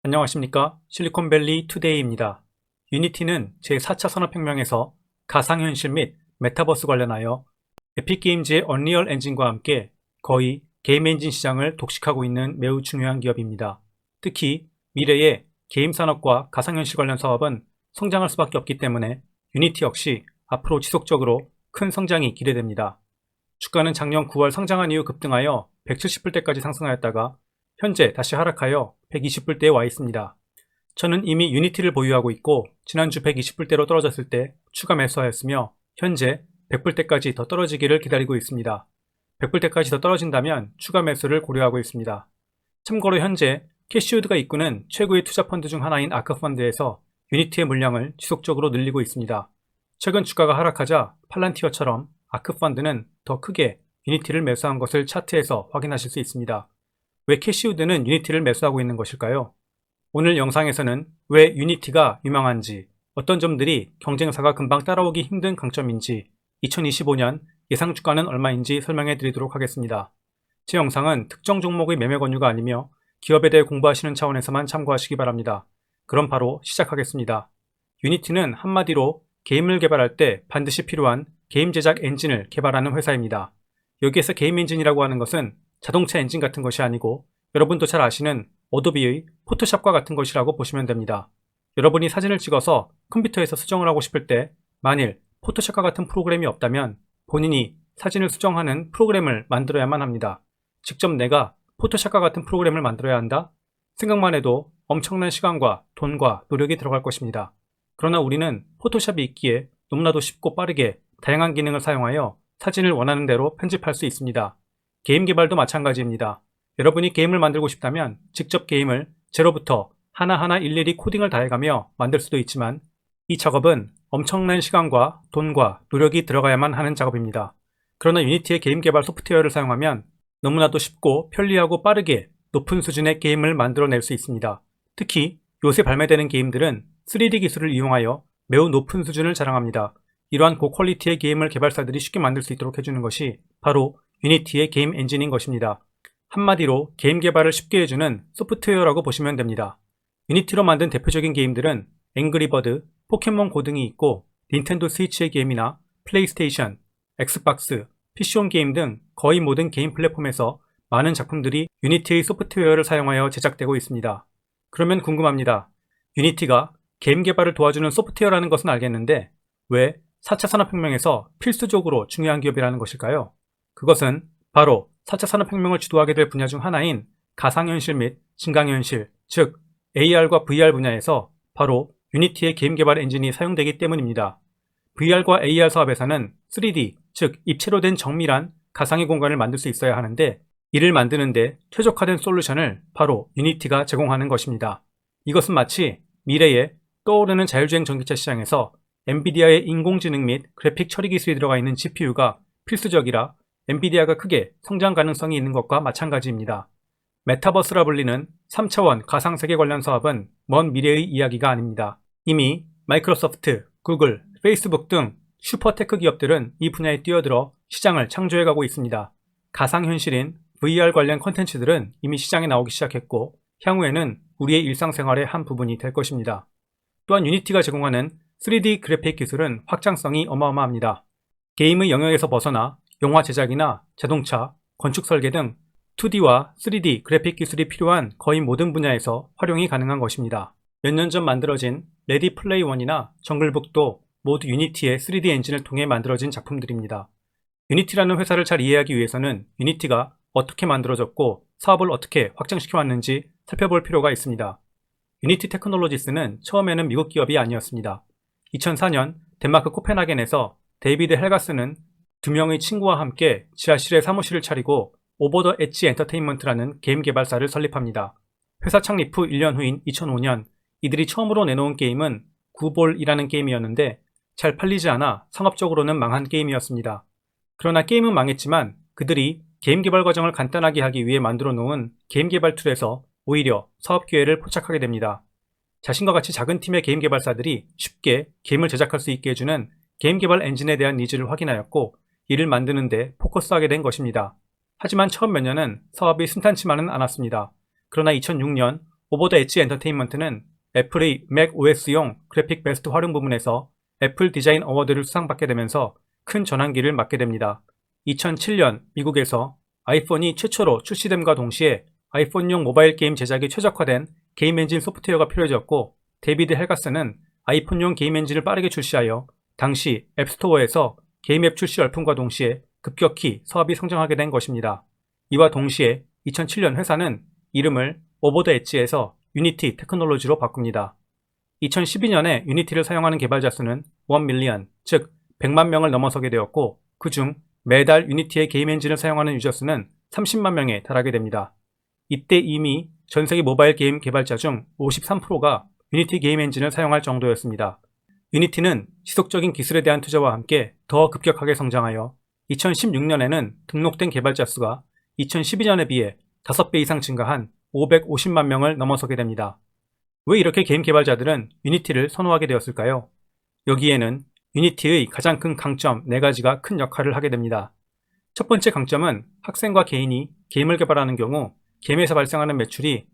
안녕하십니까? 실리콘밸리 투데이입니다. 유니티는 제4차 산업혁명에서 가상현실 및 메타버스 관련하여 에픽게임즈의 언리얼 엔진과 함께 거의 게임 엔진 시장을 독식하고 있는 매우 중요한 기업입니다. 특히 미래의 게임 산업과 가상현실 관련 사업은 성장할 수밖에 없기 때문에 유니티 역시 앞으로 지속적으로 큰 성장이 기대됩니다. 주가는 작년 9월 상장한 이후 급등하여 170불대까지 상승하였다가 현재 다시 하락하여 120불대에 와 있습니다. 저는 이미 유니티를 보유하고 있고 지난주 120불대로 떨어졌을 때 추가 매수하였으며 현재 100불대까지 더 떨어지기를 기다리고 있습니다. 100불대까지 더 떨어진다면 추가 매수를 고려하고 있습니다. 참고로 현재 캐시우드가 이끄는 최고의 투자 펀드 중 하나인 아크펀드에서 유니티의 물량을 지속적으로 늘리고 있습니다. 최근 주가가 하락하자 팔란티어처럼 아크펀드는 더 크게 유니티를 매수한 것을 차트에서 확인하실 수 있습니다. 왜 캐시우드는 유니티를 매수하고 있는 것일까요? 오늘 영상에서는 왜 유니티가 유망한지, 어떤 점들이 경쟁사가 금방 따라오기 힘든 강점인지, 2025년 예상 주가는 얼마인지 설명해 드리도록 하겠습니다. 제 영상은 특정 종목의 매매 권유가 아니며 기업에 대해 공부하시는 차원에서만 참고하시기 바랍니다. 그럼 바로 시작하겠습니다. 유니티는 한마디로 게임을 개발할 때 반드시 필요한 게임 제작 엔진을 개발하는 회사입니다. 여기에서 게임 엔진이라고 하는 것은 자동차 엔진 같은 것이 아니고 여러분도 잘 아시는 어도비의 포토샵과 같은 것이라고 보시면 됩니다. 여러분이 사진을 찍어서 컴퓨터에서 수정을 하고 싶을 때 만일 포토샵과 같은 프로그램이 없다면 본인이 사진을 수정하는 프로그램을 만들어야만 합니다. 직접 내가 포토샵과 같은 프로그램을 만들어야 한다? 생각만 해도 엄청난 시간과 돈과 노력이 들어갈 것입니다. 그러나 우리는 포토샵이 있기에 너무나도 쉽고 빠르게 다양한 기능을 사용하여 사진을 원하는 대로 편집할 수 있습니다. 게임 개발도 마찬가지입니다. 여러분이 게임을 만들고 싶다면 직접 게임을 제로부터 하나하나 일일이 코딩을 다해가며 만들 수도 있지만 이 작업은 엄청난 시간과 돈과 노력이 들어가야만 하는 작업입니다. 그러나 유니티의 게임 개발 소프트웨어를 사용하면 너무나도 쉽고 편리하고 빠르게 높은 수준의 게임을 만들어낼 수 있습니다. 특히 요새 발매되는 게임들은 3D 기술을 이용하여 매우 높은 수준을 자랑합니다. 이러한 고퀄리티의 게임을 개발사들이 쉽게 만들 수 있도록 해주는 것이 바로 유니티의 게임 엔진인 것입니다. 한마디로 게임 개발을 쉽게 해주는 소프트웨어라고 보시면 됩니다. 유니티로 만든 대표적인 게임들은 앵그리버드, 포켓몬고 등이 있고 닌텐도 스위치의 게임이나 플레이스테이션, 엑스박스, PC용 게임 등 거의 모든 게임 플랫폼에서 많은 작품들이 유니티의 소프트웨어를 사용하여 제작되고 있습니다. 그러면 궁금합니다. 유니티가 게임 개발을 도와주는 소프트웨어라는 것은 알겠는데 왜 4차 산업혁명에서 필수적으로 중요한 기업이라는 것일까요? 그것은 바로 4차 산업혁명을 주도하게 될 분야 중 하나인 가상현실 및 증강현실, 즉 AR과 VR 분야에서 바로 유니티의 게임 개발 엔진이 사용되기 때문입니다. VR과 AR 사업에서는 3D, 즉 입체로 된 정밀한 가상의 공간을 만들 수 있어야 하는데 이를 만드는데 최적화된 솔루션을 바로 유니티가 제공하는 것입니다. 이것은 마치 미래에 떠오르는 자율주행 전기차 시장에서 엔비디아의 인공지능 및 그래픽 처리 기술이 들어가 있는 GPU가 필수적이라 엔비디아가 크게 성장 가능성이 있는 것과 마찬가지입니다. 메타버스라 불리는 3차원 가상세계 관련 사업은 먼 미래의 이야기가 아닙니다. 이미 마이크로소프트, 구글, 페이스북 등 슈퍼테크 기업들은 이 분야에 뛰어들어 시장을 창조해가고 있습니다. 가상현실인 VR 관련 콘텐츠들은 이미 시장에 나오기 시작했고 향후에는 우리의 일상생활의 한 부분이 될 것입니다. 또한 유니티가 제공하는 3D 그래픽 기술은 확장성이 어마어마합니다. 게임의 영역에서 벗어나 영화 제작이나 자동차, 건축 설계 등 2D와 3D 그래픽 기술이 필요한 거의 모든 분야에서 활용이 가능한 것입니다. 몇 년 전 만들어진 레디 플레이 원이나 정글북도 모두 유니티의 3D 엔진을 통해 만들어진 작품들입니다. 유니티라는 회사를 잘 이해하기 위해서는 유니티가 어떻게 만들어졌고 사업을 어떻게 확장시켜 왔는지 살펴볼 필요가 있습니다. 유니티 테크놀로지스는 처음에는 미국 기업이 아니었습니다. 2004년 덴마크 코펜하겐에서 데이비드 헬가스는 두 명의 친구와 함께 지하실에 사무실을 차리고 오버 더 엣지 엔터테인먼트라는 게임 개발사를 설립합니다. 회사 창립 후 1년 후인 2005년 이들이 처음으로 내놓은 게임은 구볼이라는 게임이었는데 잘 팔리지 않아 상업적으로는 망한 게임이었습니다. 그러나 게임은 망했지만 그들이 게임 개발 과정을 간단하게 하기 위해 만들어 놓은 게임 개발 툴에서 오히려 사업 기회를 포착하게 됩니다. 자신과 같이 작은 팀의 게임 개발사들이 쉽게 게임을 제작할 수 있게 해주는 게임 개발 엔진에 대한 니즈를 확인하였고 이를 만드는 데 포커스하게 된 것입니다. 하지만 처음 몇 년은 사업이 순탄치만은 않았습니다. 그러나 2006년 오버 더 엣지 엔터테인먼트는 애플의 맥 OS용 그래픽 베스트 활용 부문에서 애플 디자인 어워드를 수상받게 되면서 큰 전환기를 맞게 됩니다. 2007년 미국에서 아이폰이 최초로 출시됨과 동시에 아이폰용 모바일 게임 제작에 최적화된 게임 엔진 소프트웨어가 필요해졌고, 데이비드 헬가스는 아이폰용 게임 엔진을 빠르게 출시하여 당시 앱스토어에서 게임 앱 출시 열풍과 동시에 급격히 사업이 성장하게 된 것입니다. 이와 동시에 2007년 회사는 이름을 오버 더 엣지에서 유니티 테크놀로지로 바꿉니다. 2012년에 유니티를 사용하는 개발자 수는 1 밀리언, 즉 100만 명을 넘어서게 되었고, 그중 매달 유니티의 게임 엔진을 사용하는 유저 수는 30만 명에 달하게 됩니다. 이때 이미 전세계 모바일 게임 개발자 중 53%가 유니티 게임 엔진을 사용할 정도였습니다. 유니티는 지속적인 기술에 대한 투자와 함께 더 급격하게 성장하여 2016년에는 등록된 개발자 수가 2012년에 비해 5배 이상 증가한 550만 명을 넘어서게 됩니다. 왜 이렇게 게임 개발자들은 유니티를 선호하게 되었을까요? 여기에는 유니티의 가장 큰 강점 4가지가 큰 역할을 하게 됩니다. 첫 번째 강점은 학생과 개인이 게임을 개발하는 경우 게임에서 발생하는 매출이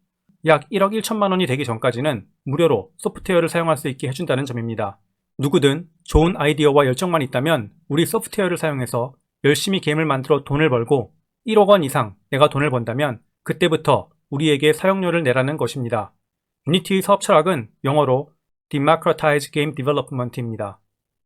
약 1억 1천만 원이 되기 전까지는 무료로 소프트웨어를 사용할 수 있게 해준다는 점입니다. 누구든 좋은 아이디어와 열정만 있다면 우리 소프트웨어를 사용해서 열심히 게임을 만들어 돈을 벌고 1억 원 이상 내가 돈을 번다면 그때부터 우리에게 사용료를 내라는 것입니다. 유니티의 사업 철학은 영어로 Democratize Game Development입니다.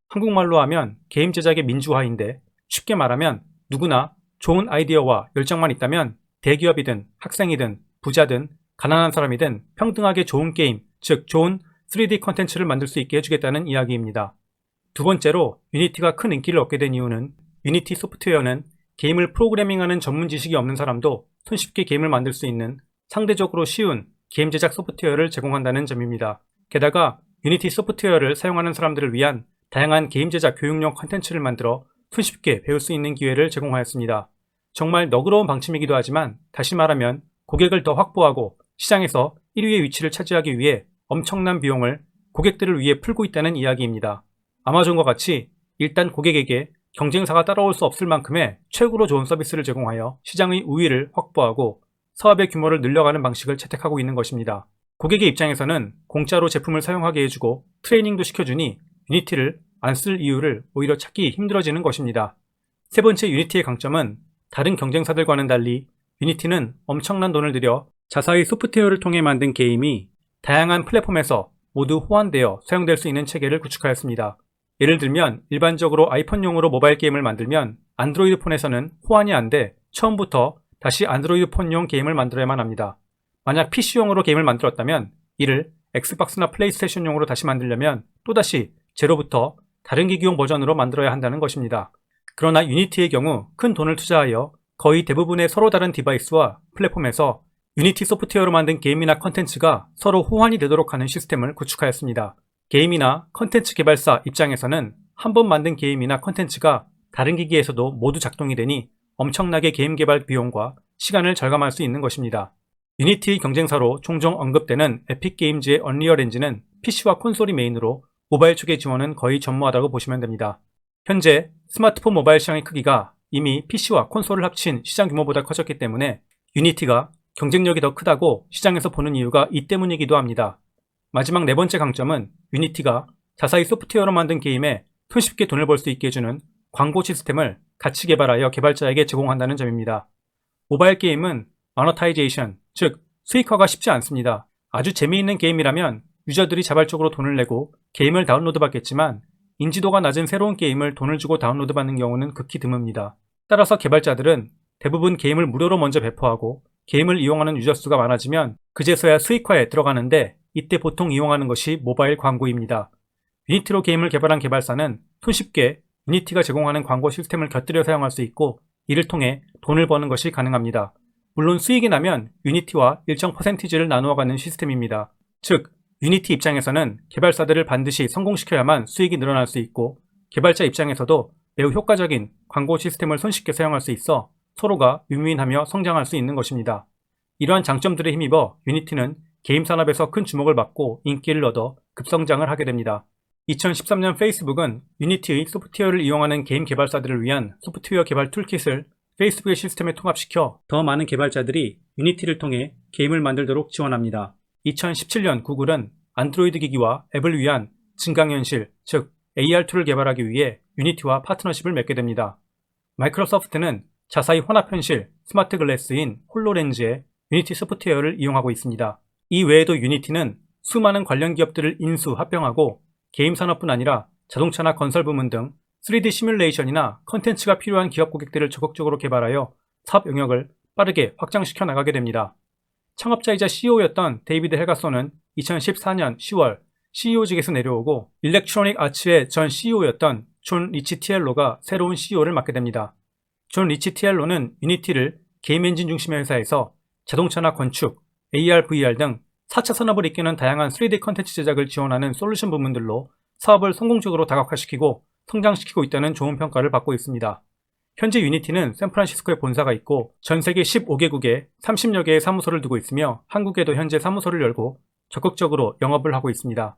한국말로 하면 게임 제작의 민주화인데, 쉽게 말하면 누구나 좋은 아이디어와 열정만 있다면 대기업이든 학생이든 부자든 가난한 사람이든 평등하게 좋은 게임, 즉 좋은 3D 컨텐츠를 만들 수 있게 해주겠다는 이야기입니다. 두 번째로 유니티가 큰 인기를 얻게 된 이유는 유니티 소프트웨어는 게임을 프로그래밍하는 전문 지식이 없는 사람도 손쉽게 게임을 만들 수 있는 상대적으로 쉬운 게임 제작 소프트웨어를 제공한다는 점입니다. 게다가 유니티 소프트웨어를 사용하는 사람들을 위한 다양한 게임 제작 교육용 컨텐츠를 만들어 손쉽게 배울 수 있는 기회를 제공하였습니다. 정말 너그러운 방침이기도 하지만, 다시 말하면 고객을 더 확보하고 시장에서 1위의 위치를 차지하기 위해 엄청난 비용을 고객들을 위해 풀고 있다는 이야기입니다. 아마존과 같이 일단 고객에게 경쟁사가 따라올 수 없을 만큼의 최고로 좋은 서비스를 제공하여 시장의 우위를 확보하고 사업의 규모를 늘려가는 방식을 채택하고 있는 것입니다. 고객의 입장에서는 공짜로 제품을 사용하게 해주고 트레이닝도 시켜주니 유니티를 안 쓸 이유를 오히려 찾기 힘들어지는 것입니다. 세 번째 유니티의 강점은 다른 경쟁사들과는 달리 유니티는 엄청난 돈을 들여 자사의 소프트웨어를 통해 만든 게임이 다양한 플랫폼에서 모두 호환되어 사용될 수 있는 체계를 구축하였습니다. 예를 들면 일반적으로 아이폰용으로 모바일 게임을 만들면 안드로이드 폰에서는 호환이 안 돼 처음부터 다시 안드로이드 폰용 게임을 만들어야만 합니다. 만약 PC용으로 게임을 만들었다면 이를 엑스박스나 플레이스테이션용으로 다시 만들려면 또다시 제로부터 다른 기기용 버전으로 만들어야 한다는 것입니다. 그러나 유니티의 경우 큰 돈을 투자하여 거의 대부분의 서로 다른 디바이스와 플랫폼에서 유니티 소프트웨어로 만든 게임이나 컨텐츠가 서로 호환이 되도록 하는 시스템을 구축하였습니다. 게임이나 컨텐츠 개발사 입장에서는 한 번 만든 게임이나 컨텐츠가 다른 기기에서도 모두 작동이 되니 엄청나게 게임 개발 비용과 시간을 절감할 수 있는 것입니다. 유니티의 경쟁사로 종종 언급되는 에픽게임즈의 언리얼 엔진은 PC와 콘솔이 메인으로 모바일 쪽의 지원은 거의 전무하다고 보시면 됩니다. 현재 스마트폰 모바일 시장의 크기가 이미 PC와 콘솔을 합친 시장 규모보다 커졌기 때문에 유니티가 경쟁력이 더 크다고 시장에서 보는 이유가 이 때문이기도 합니다. 마지막 네 번째 강점은 유니티가 자사의 소프트웨어로 만든 게임에 손쉽게 돈을 벌 수 있게 해주는 광고 시스템을 같이 개발하여 개발자에게 제공한다는 점입니다. 모바일 게임은 모너타이제이션, 즉 수익화가 쉽지 않습니다. 아주 재미있는 게임이라면 유저들이 자발적으로 돈을 내고 게임을 다운로드 받겠지만, 인지도가 낮은 새로운 게임을 돈을 주고 다운로드 받는 경우는 극히 드뭅니다. 따라서 개발자들은 대부분 게임을 무료로 먼저 배포하고 게임을 이용하는 유저 수가 많아지면 그제서야 수익화에 들어가는데, 이때 보통 이용하는 것이 모바일 광고입니다. 유니티로 게임을 개발한 개발사는 손쉽게 유니티가 제공하는 광고 시스템을 곁들여 사용할 수 있고 이를 통해 돈을 버는 것이 가능합니다. 물론 수익이 나면 유니티와 일정 퍼센티지를 나누어 가는 시스템입니다. 즉, 유니티 입장에서는 개발사들을 반드시 성공시켜야만 수익이 늘어날 수 있고, 개발자 입장에서도 매우 효과적인 광고 시스템을 손쉽게 사용할 수 있어 서로가 윈윈하며 성장할 수 있는 것입니다. 이러한 장점들에 힘입어 유니티는 게임 산업에서 큰 주목을 받고 인기를 얻어 급성장을 하게 됩니다. 2013년 페이스북은 유니티의 소프트웨어를 이용하는 게임 개발사들을 위한 소프트웨어 개발 툴킷을 페이스북의 시스템에 통합시켜 더 많은 개발자들이 유니티를 통해 게임을 만들도록 지원합니다. 2017년 구글은 안드로이드 기기와 앱을 위한 증강현실, 즉 AR2를 개발하기 위해 유니티와 파트너십을 맺게 됩니다. 마이크로소프트는 자사의 혼합현실 스마트 글래스인 홀로렌즈에 유니티 소프트웨어를 이용하고 있습니다. 이 외에도 유니티는 수많은 관련 기업들을 인수, 합병하고 게임 산업뿐 아니라 자동차나 건설 부문 등 3D 시뮬레이션이나 컨텐츠가 필요한 기업 고객들을 적극적으로 개발하여 사업 영역을 빠르게 확장시켜 나가게 됩니다. 창업자이자 CEO였던 데이비드 헬가소는 2014년 10월 CEO직에서 내려오고 일렉트로닉 아츠의 전 CEO였던 존 리치티엘로가 새로운 CEO를 맡게 됩니다. 존 리치티엘로는 유니티를 게임 엔진 중심의 회사에서 자동차나 건축, AR, VR 등 4차 산업을 이끄는 다양한 3D 컨텐츠 제작을 지원하는 솔루션 부문들로 사업을 성공적으로 다각화시키고 성장시키고 있다는 좋은 평가를 받고 있습니다. 현재 유니티는 샌프란시스코에 본사가 있고 전 세계 15개국에 30여 개의 사무소를 두고 있으며 한국에도 현재 사무소를 열고 적극적으로 영업을 하고 있습니다.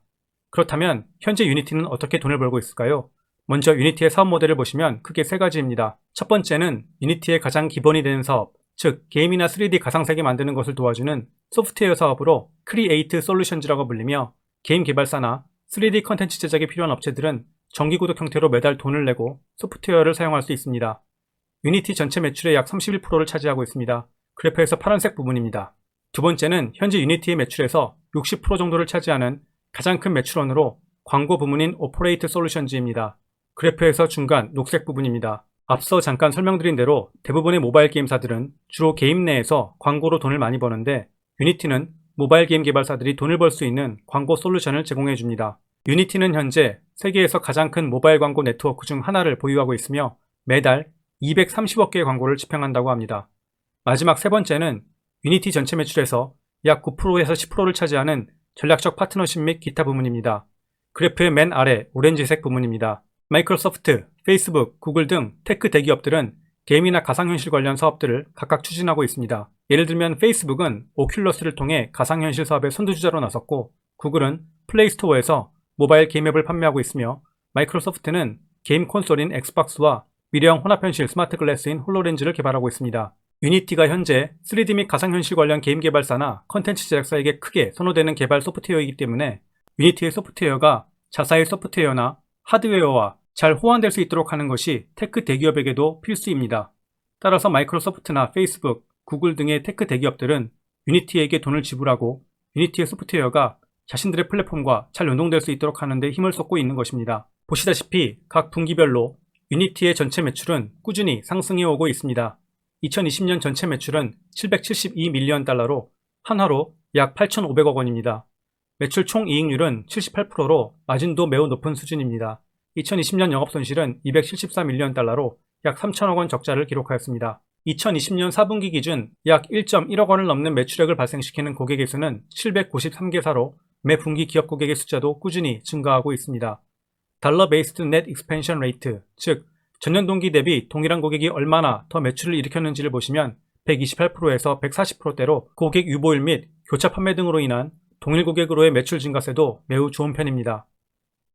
그렇다면 현재 유니티는 어떻게 돈을 벌고 있을까요? 먼저 유니티의 사업 모델을 보시면 크게 세 가지입니다. 첫 번째는 유니티의 가장 기본이 되는 사업, 즉 게임이나 3D 가상세계 만드는 것을 도와주는 소프트웨어 사업으로 크리에이트 솔루션즈라고 불리며 게임 개발사나 3D 컨텐츠 제작에 필요한 업체들은 정기구독 형태로 매달 돈을 내고 소프트웨어를 사용할 수 있습니다. 유니티 전체 매출의 약 31%를 차지하고 있습니다. 그래프에서 파란색 부분입니다. 두 번째는 현재 유니티의 매출에서 60% 정도를 차지하는 가장 큰 매출원으로 광고 부문인 오퍼레이트 솔루션즈입니다. 그래프에서 중간 녹색 부분입니다. 앞서 잠깐 설명드린 대로 대부분의 모바일 게임사들은 주로 게임 내에서 광고로 돈을 많이 버는데 유니티는 모바일 게임 개발사들이 돈을 벌 수 있는 광고 솔루션을 제공해 줍니다. 유니티는 현재 세계에서 가장 큰 모바일 광고 네트워크 중 하나를 보유하고 있으며 매달 230억 개의 광고를 집행한다고 합니다. 마지막 세 번째는 유니티 전체 매출에서 약 9%에서 10%를 차지하는 전략적 파트너십 및 기타 부문입니다. 그래프의 맨 아래 오렌지색 부문입니다. 마이크로소프트, 페이스북, 구글 등 테크 대기업들은 게임이나 가상현실 관련 사업들을 각각 추진하고 있습니다. 예를 들면 페이스북은 오큘러스를 통해 가상현실 사업의 선두주자로 나섰고 구글은 플레이스토어에서 모바일 게임 앱을 판매하고 있으며 마이크로소프트는 게임 콘솔인 엑스박스와 미래형 혼합현실 스마트 글래스인 홀로렌즈를 개발하고 있습니다. 유니티가 현재 3D 및 가상현실 관련 게임 개발사나 컨텐츠 제작사에게 크게 선호되는 개발 소프트웨어이기 때문에 유니티의 소프트웨어가 자사의 소프트웨어나 하드웨어와 잘 호환될 수 있도록 하는 것이 테크 대기업에게도 필수입니다. 따라서 마이크로소프트나 페이스북, 구글 등의 테크 대기업들은 유니티에게 돈을 지불하고 유니티의 소프트웨어가 자신들의 플랫폼과 잘 연동될 수 있도록 하는 데 힘을 쏟고 있는 것입니다. 보시다시피 각 분기별로 유니티의 전체 매출은 꾸준히 상승해 오고 있습니다. 2020년 전체 매출은 772밀리언 달러로 한화로 약 8,500억 원입니다. 매출 총 이익률은 78%로 마진도 매우 높은 수준입니다. 2020년 영업손실은 274밀리언 달러로 약 3천억 원 적자를 기록하였습니다. 2020년 4분기 기준 약 1.1억 원을 넘는 매출액을 발생시키는 고객의 수는 793개사로 매 분기 기업 고객의 숫자도 꾸준히 증가하고 있습니다. 달러 베이스드 넷 익스펜션 레이트, 즉 전년 동기 대비 동일한 고객이 얼마나 더 매출을 일으켰는지를 보시면 128%에서 140%대로 고객 유보율 및 교차 판매 등으로 인한 동일 고객으로의 매출 증가세도 매우 좋은 편입니다.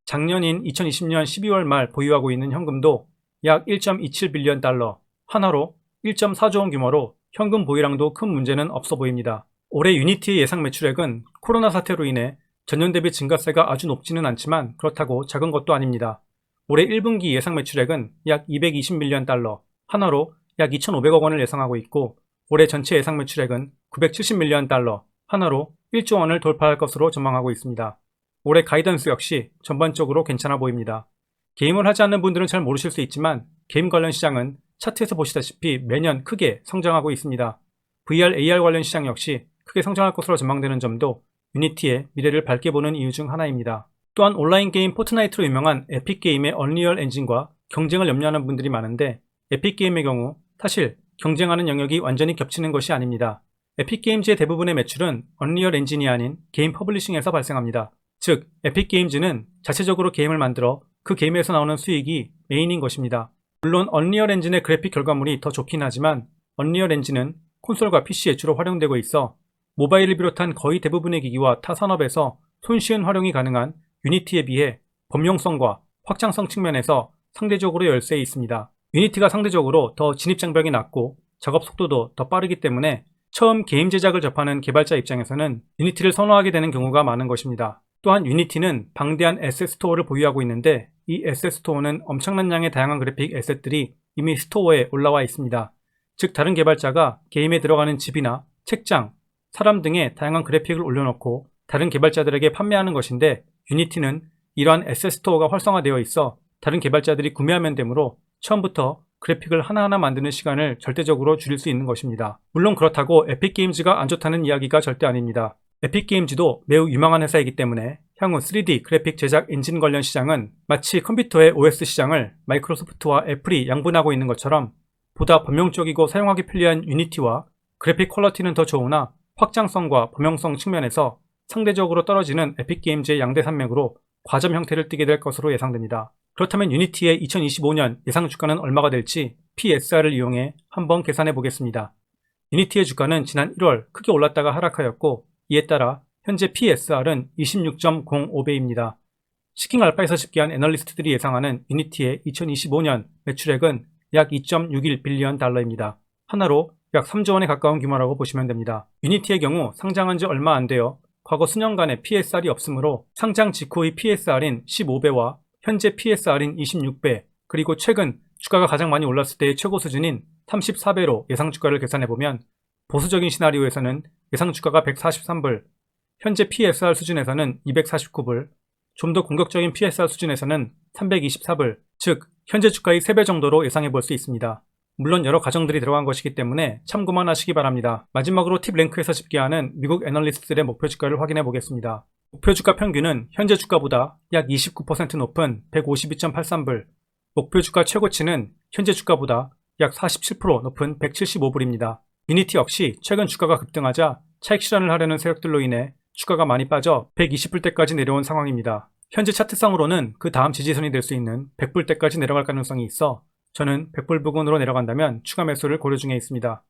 작년인 2020년 12월 말 보유하고 있는 현금도 약 1.27빌리언 달러, 한화로 1.4조 원 규모로 현금 보유량도 큰 문제는 없어 보입니다. 올해 유니티의 예상 매출액은 코로나 사태로 인해 전년 대비 증가세가 아주 높지는 않지만 그렇다고 작은 것도 아닙니다. 올해 1분기 예상 매출액은 약 220밀리언 달러, 한화로 약 2,500억 원을 예상하고 있고 올해 전체 예상 매출액은 970밀리언 달러, 한화로 1조 원을 돌파할 것으로 전망하고 있습니다. 올해 가이던스 역시 전반적으로 괜찮아 보입니다. 게임을 하지 않는 분들은 잘 모르실 수 있지만 게임 관련 시장은 차트에서 보시다시피 매년 크게 성장하고 있습니다. VR, AR 관련 시장 역시 크게 성장할 것으로 전망되는 점도 유니티의 미래를 밝게 보는 이유 중 하나입니다. 또한 온라인 게임 포트나이트로 유명한 에픽게임의 언리얼 엔진과 경쟁을 염려하는 분들이 많은데 에픽게임의 경우 사실 경쟁하는 영역이 완전히 겹치는 것이 아닙니다. 에픽게임즈의 대부분의 매출은 언리얼 엔진이 아닌 게임 퍼블리싱에서 발생합니다. 즉, 에픽게임즈는 자체적으로 게임을 만들어 그 게임에서 나오는 수익이 메인인 것입니다. 물론 언리얼 엔진의 그래픽 결과물이 더 좋긴 하지만 언리얼 엔진은 콘솔과 PC에 주로 활용되고 있어 모바일을 비롯한 거의 대부분의 기기와 타 산업에서 손쉬운 활용이 가능한 유니티에 비해 범용성과 확장성 측면에서 상대적으로 열세에 있습니다. 유니티가 상대적으로 더 진입장벽이 낮고 작업 속도도 더 빠르기 때문에 처음 게임 제작을 접하는 개발자 입장에서는 유니티를 선호하게 되는 경우가 많은 것입니다. 또한 유니티는 방대한 에셋 스토어를 보유하고 있는데 이 에셋 스토어는 엄청난 양의 다양한 그래픽 에셋들이 이미 스토어에 올라와 있습니다. 즉 다른 개발자가 게임에 들어가는 집이나 책장, 사람 등의 다양한 그래픽을 올려놓고 다른 개발자들에게 판매하는 것인데 유니티는 이러한 에셋 스토어가 활성화되어 있어 다른 개발자들이 구매하면 되므로 처음부터 그래픽을 하나하나 만드는 시간을 절대적으로 줄일 수 있는 것입니다. 물론 그렇다고 에픽게임즈가 안 좋다는 이야기가 절대 아닙니다. 에픽게임즈도 매우 유망한 회사이기 때문에 향후 3D 그래픽 제작 엔진 관련 시장은 마치 컴퓨터의 OS 시장을 마이크로소프트와 애플이 양분하고 있는 것처럼 보다 범용적이고 사용하기 편리한 유니티와 그래픽 퀄리티는 더 좋으나 확장성과 범용성 측면에서 상대적으로 떨어지는 에픽게임즈의 양대 산맥으로 과점 형태를 띠게 될 것으로 예상됩니다. 그렇다면 유니티의 2025년 예상 주가는 얼마가 될지 PSR을 이용해 한번 계산해 보겠습니다. 유니티의 주가는 지난 1월 크게 올랐다가 하락하였고 이에 따라 현재 PSR은 26.05배입니다. 시킹알파에서 집계한 애널리스트들이 예상하는 유니티의 2025년 매출액은 약 2.61 빌리언 달러입니다. 하나로 약 3조 원에 가까운 규모라고 보시면 됩니다. 유니티의 경우 상장한 지 얼마 안 되어 과거 수년간의 PSR이 없으므로 상장 직후의 PSR인 15배와 현재 PSR인 26배, 그리고 최근 주가가 가장 많이 올랐을 때의 최고 수준인 34배로 예상 주가를 계산해보면 보수적인 시나리오에서는 예상 주가가 143불, 현재 PSR 수준에서는 249불, 좀 더 공격적인 PSR 수준에서는 324불, 즉 현재 주가의 3배 정도로 예상해볼 수 있습니다. 물론 여러 가정들이 들어간 것이기 때문에 참고만 하시기 바랍니다. 마지막으로 팁랭크에서 집계하는 미국 애널리스트들의 목표 주가를 확인해 보겠습니다. 목표 주가 평균은 현재 주가보다 약 29% 높은 152.83불, 목표 주가 최고치는 현재 주가보다 약 47% 높은 175불입니다. 유니티 역시 최근 주가가 급등하자 차익 실현을 하려는 세력들로 인해 주가가 많이 빠져 120불대까지 내려온 상황입니다. 현재 차트상으로는 그 다음 지지선이 될 수 있는 100불대까지 내려갈 가능성이 있어 저는 100불 부근으로 내려간다면 추가 매수를 고려 중에 있습니다.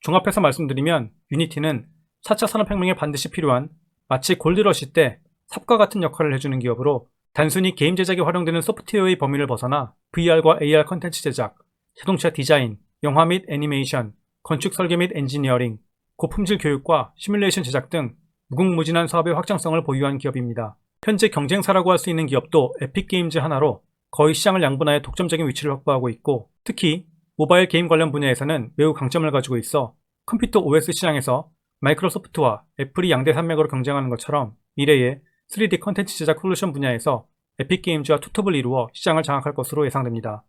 종합해서 말씀드리면 유니티는 4차 산업혁명에 반드시 필요한 마치 골드러시 때 삽과 같은 역할을 해주는 기업으로 단순히 게임 제작에 활용되는 소프트웨어의 범위를 벗어나 VR과 AR 컨텐츠 제작, 자동차 디자인, 영화 및 애니메이션, 건축 설계 및 엔지니어링, 고품질 교육과 시뮬레이션 제작 등 무궁무진한 사업의 확장성을 보유한 기업입니다. 현재 경쟁사라고 할 수 있는 기업도 에픽게임즈 하나로 거의 시장을 양분하여 독점적인 위치를 확보하고 있고 특히 모바일 게임 관련 분야에서는 매우 강점을 가지고 있어 컴퓨터 OS 시장에서 마이크로소프트와 애플이 양대 산맥으로 경쟁하는 것처럼 미래의 3D 컨텐츠 제작 솔루션 분야에서 에픽게임즈와 투톱을 이루어 시장을 장악할 것으로 예상됩니다.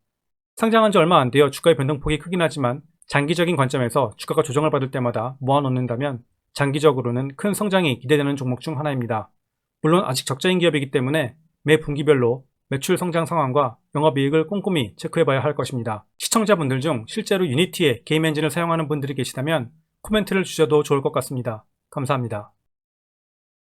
상장한 지 얼마 안 되어 주가의 변동폭이 크긴 하지만 장기적인 관점에서 주가가 조정을 받을 때마다 모아놓는다면 장기적으로는 큰 성장이 기대되는 종목 중 하나입니다. 물론 아직 적자인 기업이기 때문에 매 분기별로 매출 성장 상황과 영업이익을 꼼꼼히 체크해봐야 할 것입니다. 시청자분들 중 실제로 유니티의 게임 엔진을 사용하는 분들이 계시다면 코멘트를 주셔도 좋을 것 같습니다. 감사합니다.